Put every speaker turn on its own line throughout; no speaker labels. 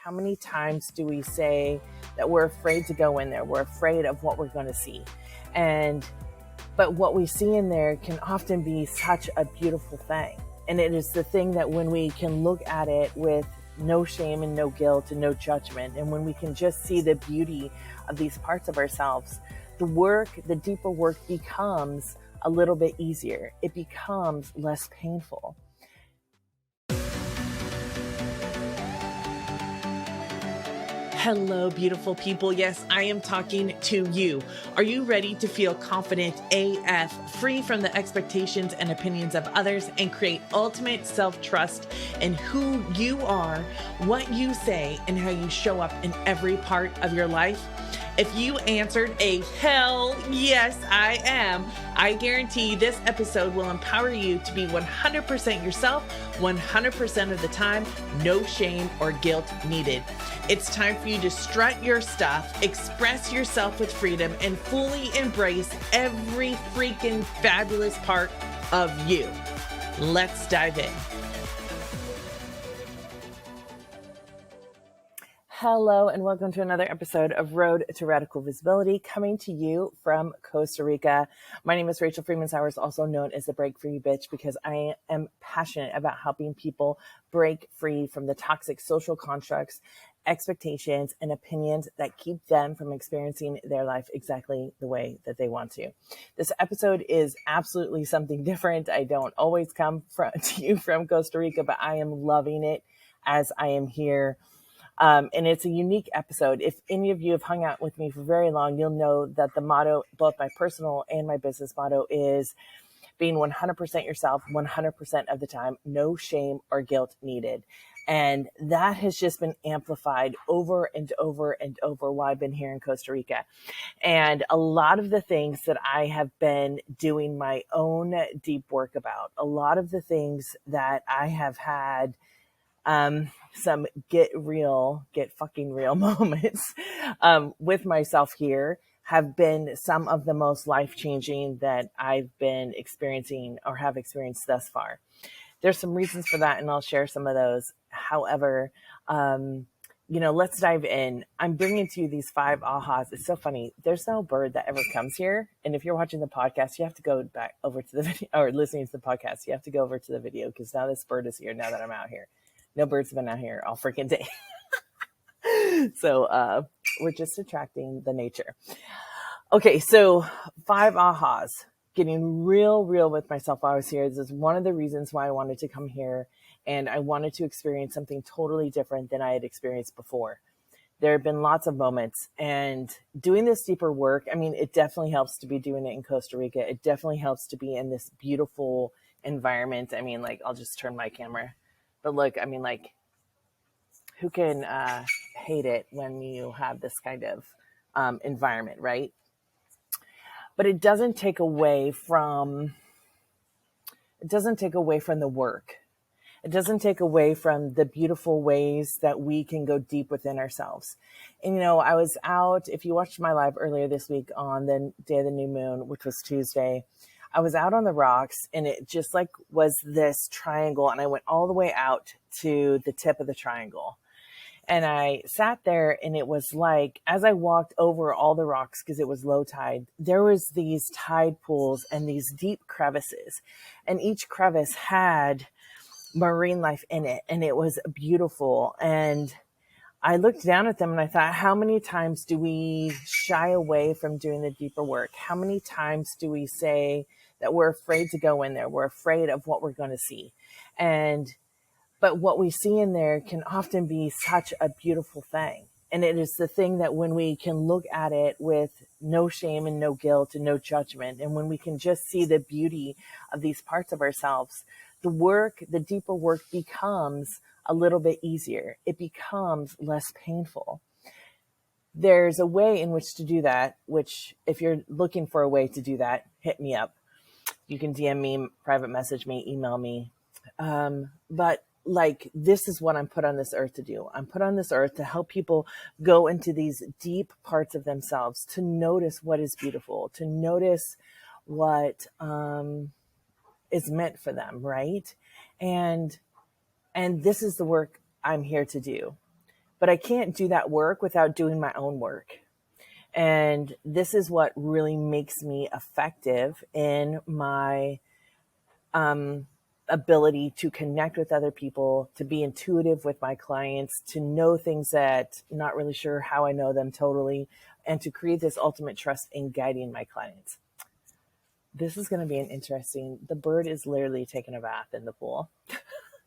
How many times do we say that we're afraid to go in there? We're afraid of what we're going to see. But what we see in there can often be such a beautiful thing. And it is the thing that when we can look at it with no shame and no guilt and no judgment, and when we can just see the beauty of these parts of ourselves, the deeper work becomes a little bit easier. It becomes less painful. Hello, beautiful people. Yes, I am talking to you. Are you ready to feel confident AF, free from the expectations and opinions of others, and create ultimate self-trust in who you are, what you say, and how you show up in every part of your life? If you answered a hell yes, I am, I guarantee this episode will empower you to be 100% yourself, 100% of the time, no shame or guilt needed. It's time for you to strut your stuff, express yourself with freedom, and fully embrace every freaking fabulous part of you. Let's dive in. Hello, and welcome to another episode of Road to Radical Visibility, coming to you from Costa Rica. My name is Rachel Freemon Sowers, also known as the Break Free Bitch, because I am passionate about helping people break free from the toxic social constructs, expectations, and opinions that keep them from experiencing their life exactly the way that they want to. This episode is absolutely something different. I don't always come to you from Costa Rica, but I am loving it as I am here. And it's a unique episode. If any of you have hung out with me for very long, you'll know that the motto, both my personal and my business motto, is being 100% yourself, 100% of the time, no shame or guilt needed. And that has just been amplified over and over and over while I've been here in Costa Rica. And a lot of the things that I have been doing my own deep work about, a lot of the things that I have had some get fucking real moments with myself here have been some of the most life-changing that I've been experiencing or have experienced thus far. There's some reasons for that, and I'll share some of those. However, let's dive in. I'm bringing to you these 5 ahas. It's so funny. There's no bird that ever comes here. And if you're watching the podcast, you have to go back over to the video, or listening to the podcast, you have to go over to the video, because now this bird is here now that I'm out here. No birds have been out here all freaking day. So we're just attracting the nature. Okay, so 5 ahas. Getting real with myself while I was here. This is one of the reasons why I wanted to come here, and I wanted to experience something totally different than I had experienced before. There have been lots of moments, and doing this deeper work, I mean, it definitely helps to be doing it in Costa Rica. It definitely helps to be in this beautiful environment. I mean, like, I'll just turn my camera. But look, I mean, like, who can hate it when you have this kind of environment, right? But it doesn't take away from the work. It doesn't take away from the beautiful ways that we can go deep within ourselves. And, I was out, if you watched my live earlier this week on the day of the new moon, which was Tuesday, I was out on the rocks, and it just like was this triangle, and I went all the way out to the tip of the triangle. And I sat there, and it was like, as I walked over all the rocks, because it was low tide, there was these tide pools and these deep crevices, and each crevice had marine life in it, and it was beautiful. And I looked down at them, and I thought, how many times do we shy away from doing the deeper work? How many times do we say that we're afraid to go in there? We're afraid of what we're going to see. But what we see in there can often be such a beautiful thing. And it is the thing that when we can look at it with no shame and no guilt and no judgment, and when we can just see the beauty of these parts of ourselves, the deeper work becomes a little bit easier. It becomes less painful. There's a way in which to do that, which if you're looking for a way to do that, hit me up. You can DM me, private message me, email me. But like, this is what I'm put on this earth to do. I'm put on this earth to help people go into these deep parts of themselves, to notice what is beautiful, to notice what is meant for them, right? And this is the work I'm here to do. but I can't do that work without doing my own work. And this is what really makes me effective in my ability to connect with other people, to be intuitive with my clients, to know things that I'm not really sure how I know them totally, and to create this ultimate trust in guiding my clients. This is going to be an interesting, the bird is literally taking a bath in the pool.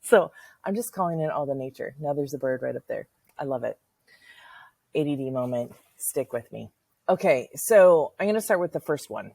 So I'm just calling in all the nature. Now there's a bird right up there. I love it. ADD moment. Stick with me. Okay, so I'm going to start with the first one.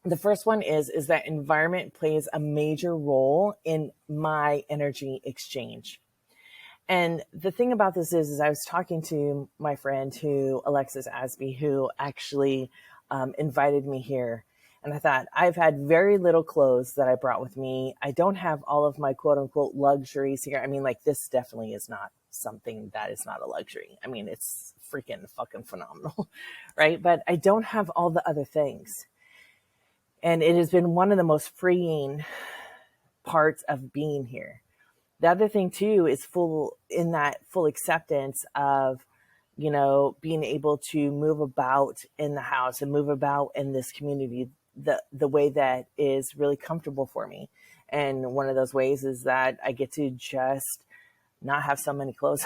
The first one is that environment plays a major role in my energy exchange. And the thing about this is I was talking to my friend Alexis Asby, who actually invited me here. And I thought, I've had very little clothes that I brought with me. I don't have all of my quote unquote luxuries here. I mean, like, this definitely is not something that is not a luxury. I mean, it's freaking fucking phenomenal, right? But I don't have all the other things. And it has been one of the most freeing parts of being here. The other thing too is full acceptance of, you know, being able to move about in the house and move about in this community the way that is really comfortable for me. And one of those ways is that I get to just not have so many clothes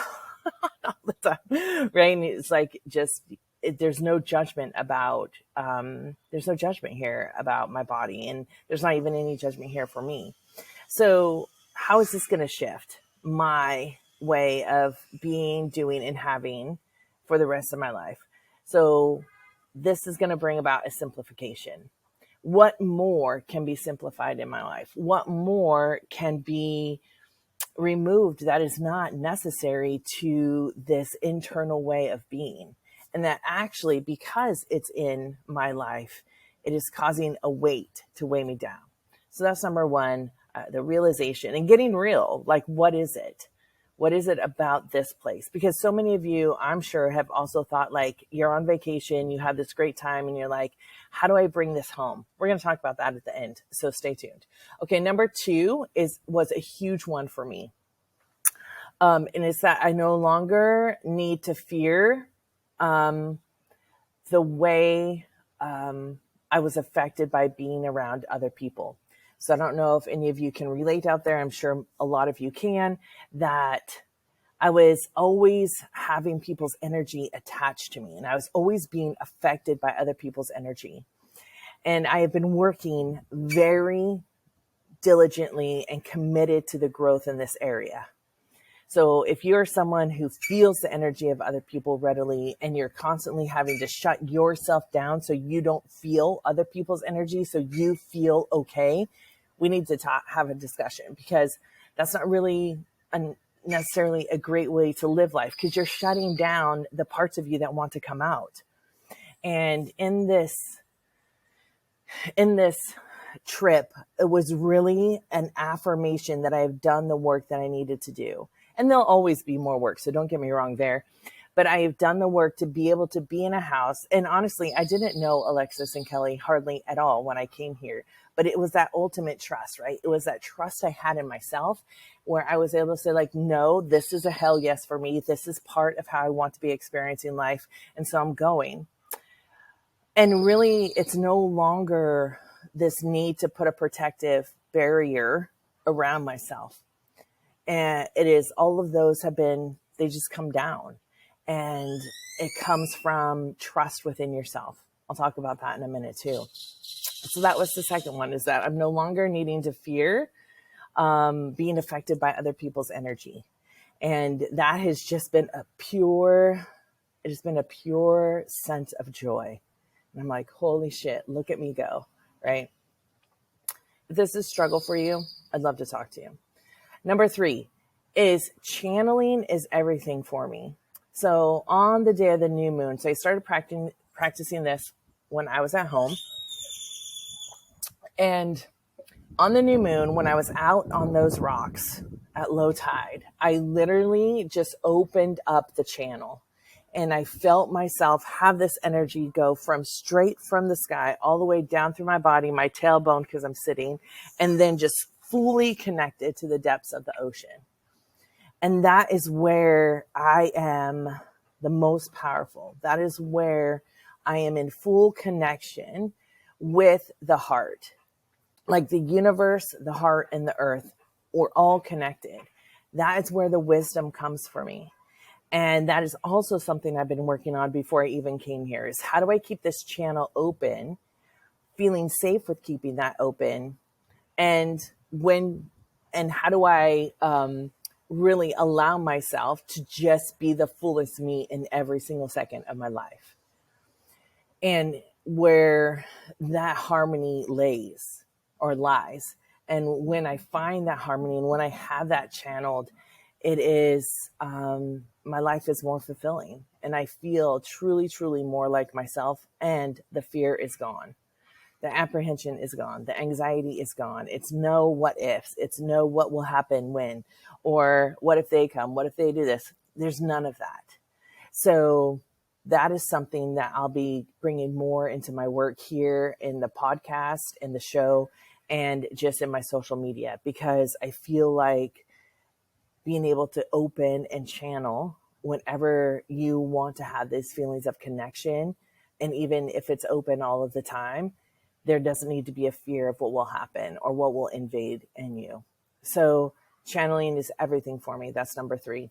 all the time, right? And it's like, there's no judgment there's no judgment here about my body, and there's not even any judgment here for me. So how is this going to shift my way of being, doing, and having for the rest of my life? So this is going to bring about a simplification. What more can be simplified in my life? What more can be removed that is not necessary to this internal way of being? And that actually, because it's in my life, it is causing a weight to weigh me down. So that's number one, the realization and getting real. Like, what is it? What is it about this place? Because so many of you, I'm sure, have also thought, like, you're on vacation, you have this great time, and you're like, how do I bring this home? We're going to talk about that at the end, so stay tuned. Okay, number two was a huge one for me. And it's that I no longer need to fear the way I was affected by being around other people. So I don't know if any of you can relate out there. I'm sure a lot of you can, that I was always having people's energy attached to me, and I was always being affected by other people's energy. And I have been working very diligently and committed to the growth in this area. So if you're someone who feels the energy of other people readily, and you're constantly having to shut yourself down so you don't feel other people's energy, so you feel okay, we need to have a discussion, because that's not really necessarily a great way to live life, because you're shutting down the parts of you that want to come out. And in this trip, it was really an affirmation that I've done the work that I needed to do. And there'll always be more work, so don't get me wrong there. But I have done the work to be able to be in a house. And honestly, I didn't know Alexis and Kelly hardly at all when I came here. But it was that ultimate trust, right? It was that trust I had in myself, where I was able to say, like, no, this is a hell yes for me. This is part of how I want to be experiencing life. And so I'm going. And really, it's no longer this need to put a protective barrier around myself. And it is, all of those they just come down. And it comes from trust within yourself. I'll talk about that in a minute too. So that was the second one, is that I'm no longer needing to fear being affected by other people's energy. And that has just been a pure sense of joy. And I'm like, holy shit, look at me go, right? If this is a struggle for you, I'd love to talk to you. Number three is channeling is everything for me. So on the day of the new moon, so I started practicing this when I was at home. And on the new moon, when I was out on those rocks at low tide, I literally just opened up the channel. And I felt myself have this energy go straight from the sky all the way down through my body, my tailbone, because I'm sitting, and then just fully connected to the depths of the ocean. And that is where I am the most powerful. That is where I am in full connection with the heart. Like the universe, the heart, and the earth, we're all connected. That is where the wisdom comes for me. And that is also something I've been working on before I even came here, is how do I keep this channel open, feeling safe with keeping that open? And how do I really allow myself to just be the fullest me in every single second of my life? And where that harmony lays or lies. And when I find that harmony and when I have that channeled, it is, my life is more fulfilling. And I feel truly, truly more like myself, and the fear is gone. The apprehension is gone. The anxiety is gone. It's no what ifs. It's no what will happen when, or what if they come? What if they do this? There's none of that. So that is something that I'll be bringing more into my work here in the podcast, in the show, and just in my social media, because I feel like being able to open and channel whenever you want to have these feelings of connection, and even if it's open all of the time, there doesn't need to be a fear of what will happen or what will invade in you. So channeling is everything for me. That's number 3.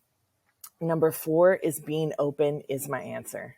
Number 4 is being open is my answer.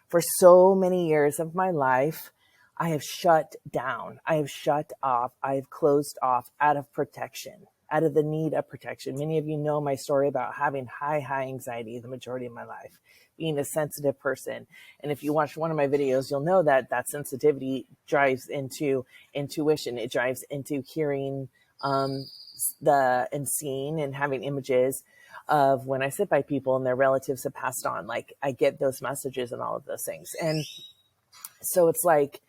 For so many years of my life, I have shut down. I have shut off. I have closed off out of protection, out of the need of protection. Many of you know my story about having high anxiety the majority of my life, being a sensitive person. And if you watch one of my videos, you'll know that that sensitivity drives into intuition. It drives into hearing and seeing and having images of when I sit by people and their relatives have passed on. Like, I get those messages and all of those things. And so it's like,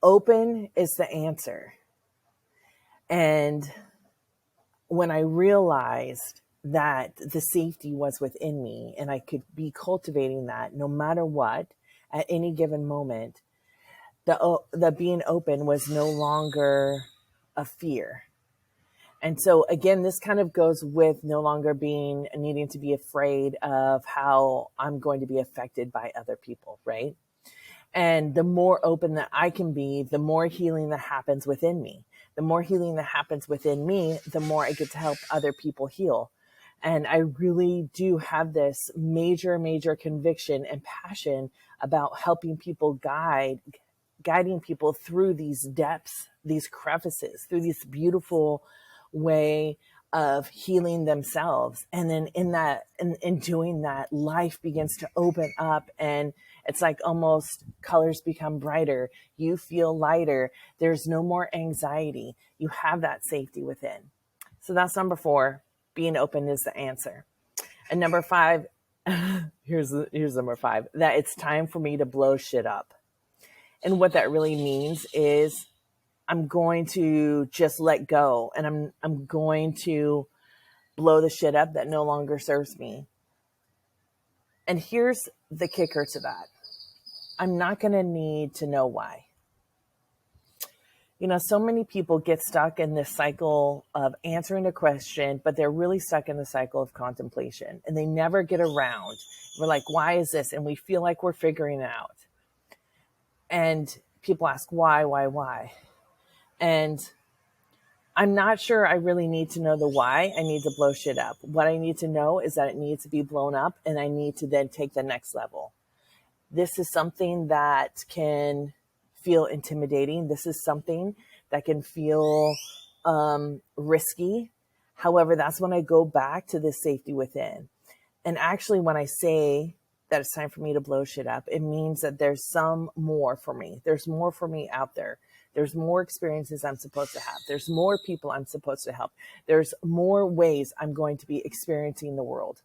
open is the answer. And when I realized that the safety was within me and I could be cultivating that no matter what, at any given moment, the being open was no longer a fear. And so again, this kind of goes with no longer needing to be afraid of how I'm going to be affected by other people, right? And the more open that I can be, the more healing that happens within me. The more healing that happens within me, the more I get to help other people heal. And I really do have this major conviction and passion about helping people, guiding people through these depths, these crevices, through this beautiful way of healing themselves. And then in doing that, life begins to open up, and it's like almost colors become brighter. You feel lighter. There's no more anxiety. You have that safety within. So that's number 4. Being open is the answer. And number 5, here's number 5, that it's time for me to blow shit up. And what that really means is I'm going to just let go, and I'm going to blow the shit up that no longer serves me. And here's the kicker to that. I'm not going to need to know why. You know, so many people get stuck in this cycle of answering a question, but they're really stuck in the cycle of contemplation, and they never get around. We're like, why is this? And we feel like we're figuring it out. And people ask, why? And I'm not sure I really need to know the why. I need to blow shit up. What I need to know is that it needs to be blown up, and I need to then take the next level. This is something that can feel intimidating. This is something that can feel risky. However, that's when I go back to this safety within. And actually, when I say that it's time for me to blow shit up, it means that there's some more for me. There's more for me out there. There's more experiences I'm supposed to have. There's more people I'm supposed to help. There's more ways I'm going to be experiencing the world.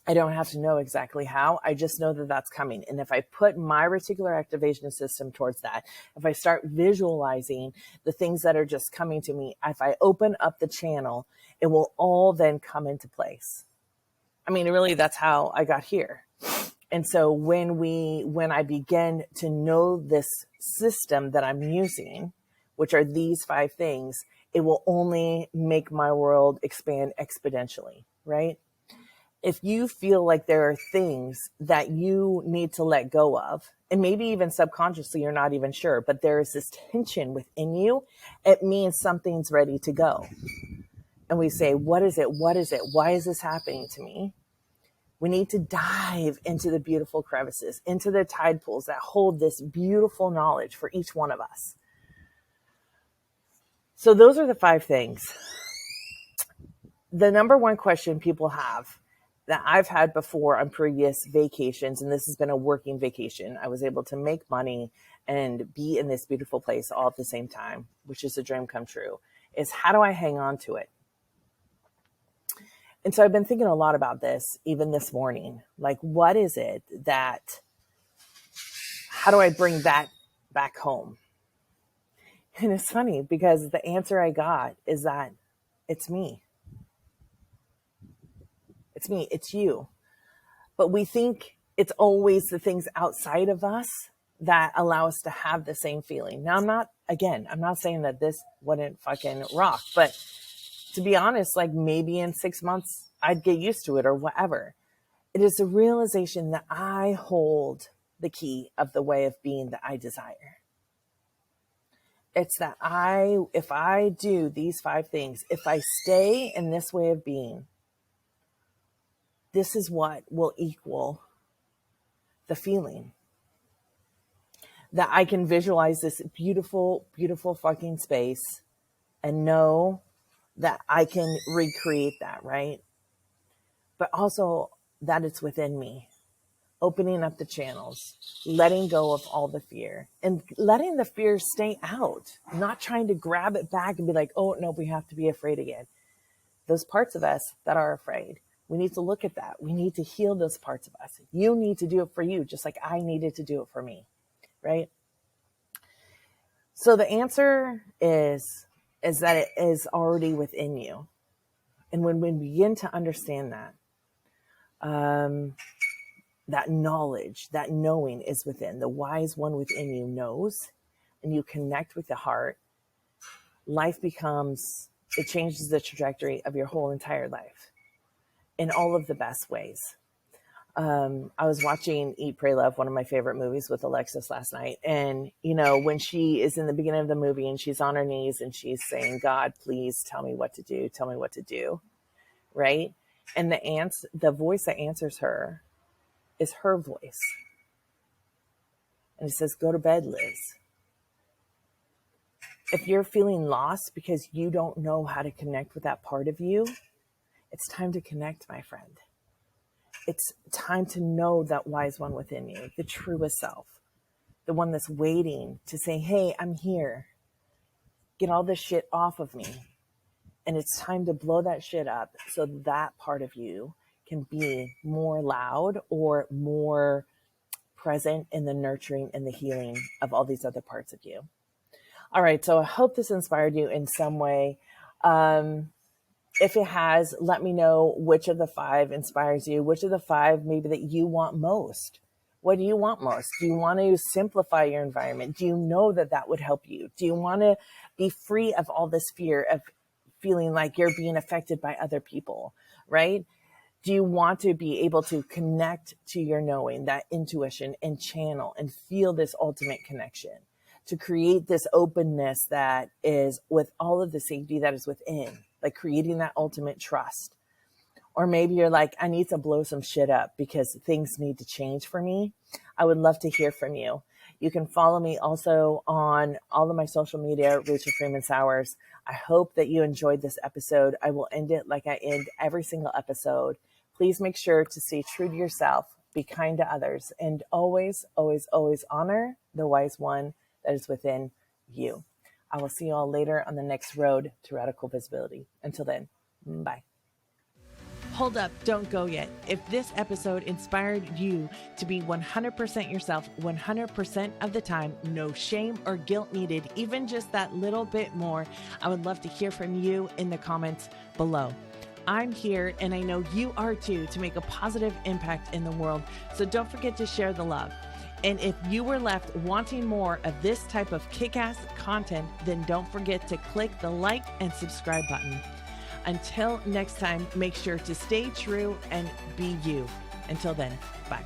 I don't have to know exactly how. I just know that that's coming. And if I put my reticular activation system towards that, if I start visualizing the things that are just coming to me, if I open up the channel, it will all then come into place. I mean, really, that's how I got here. And so when I begin to know this system that I'm using, which are these 5 things, it will only make my world expand exponentially, right? If you feel like there are things that you need to let go of, and maybe even subconsciously you're not even sure, but there is this tension within you, it means something's ready to go. And we say, what is it? What is it? Why is this happening to me? We need to dive into the beautiful crevices, into the tide pools that hold this beautiful knowledge for each one of us. So those are the 5 things. The number one question people have that I've had before on previous vacations, and this has been a working vacation. I was able to make money and be in this beautiful place all at the same time, which is a dream come true, is how do I hang on to it? And so I've been thinking a lot about this, even this morning. Like, what is it how do I bring that back home? And it's funny because the answer I got is that it's me. It's me, it's you. But we think it's always the things outside of us that allow us to have the same feeling. Now, I'm not saying that this wouldn't fucking rock, but to be honest, like maybe in 6 months, I'd get used to it or whatever. It is the realization that I hold the key of the way of being that I desire. It's that if I do these 5 things, if I stay in this way of being, this is what will equal the feeling. That I can visualize this beautiful, beautiful fucking space and know that I can recreate that, right? But also that it's within me. Opening up the channels, letting go of all the fear, and letting the fear stay out, not trying to grab it back and be like, oh, no, we have to be afraid again. Those parts of us that are afraid, we need to look at that. We need to heal those parts of us. You need to do it for you, just like I needed to do it for me, right? So the answer is that it is already within you. And when we begin to understand that, that knowledge, that knowing is within. The wise one within you knows, and you connect with the heart, life becomes, it changes the trajectory of your whole entire life in all of the best ways. I was watching Eat, Pray, Love, one of my favorite movies with Alexis last night. And, you know, when she is in the beginning of the movie and she's on her knees and she's saying, God, please tell me what to do. Tell me what to do. Right. And the voice that answers her is her voice. And it says, go to bed, Liz. If you're feeling lost because you don't know how to connect with that part of you, it's time to connect, my friend. It's time to know that wise one within you, the truest self, the one that's waiting to say, hey, I'm here. Get all this shit off of me. And it's time to blow that shit up so that part of you can be more loud or more present in the nurturing and the healing of all these other parts of you. All right, so I hope this inspired you in some way. If it has, let me know which of the 5 inspires you, which of the 5 maybe that you want most. What do you want most? Do you want to simplify your environment? Do you know that that would help you? Do you want to be free of all this fear of feeling like you're being affected by other people, right? Do you want to be able to connect to your knowing, that intuition, and channel and feel this ultimate connection? To create this openness that is with all of the safety that is within, like creating that ultimate trust. Or maybe you're like, I need to blow some shit up because things need to change for me. I would love to hear from you. You can follow me also on all of my social media, Rachel Freemon Sowers. I hope that you enjoyed this episode. I will end it like I end every single episode. Please make sure to stay true to yourself, be kind to others, and always, always, always honor the wise one that is within you. I will see you all later on the next road to radical visibility. Until then, bye. Hold up, don't go yet. If this episode inspired you to be 100% yourself, 100% of the time, no shame or guilt needed, even just that little bit more, I would love to hear from you in the comments below. I'm here, and I know you are too, to make a positive impact in the world. So don't forget to share the love. And if you were left wanting more of this type of kick-ass content, then don't forget to click the like and subscribe button. Until next time, make sure to stay true and be you. Until then, bye.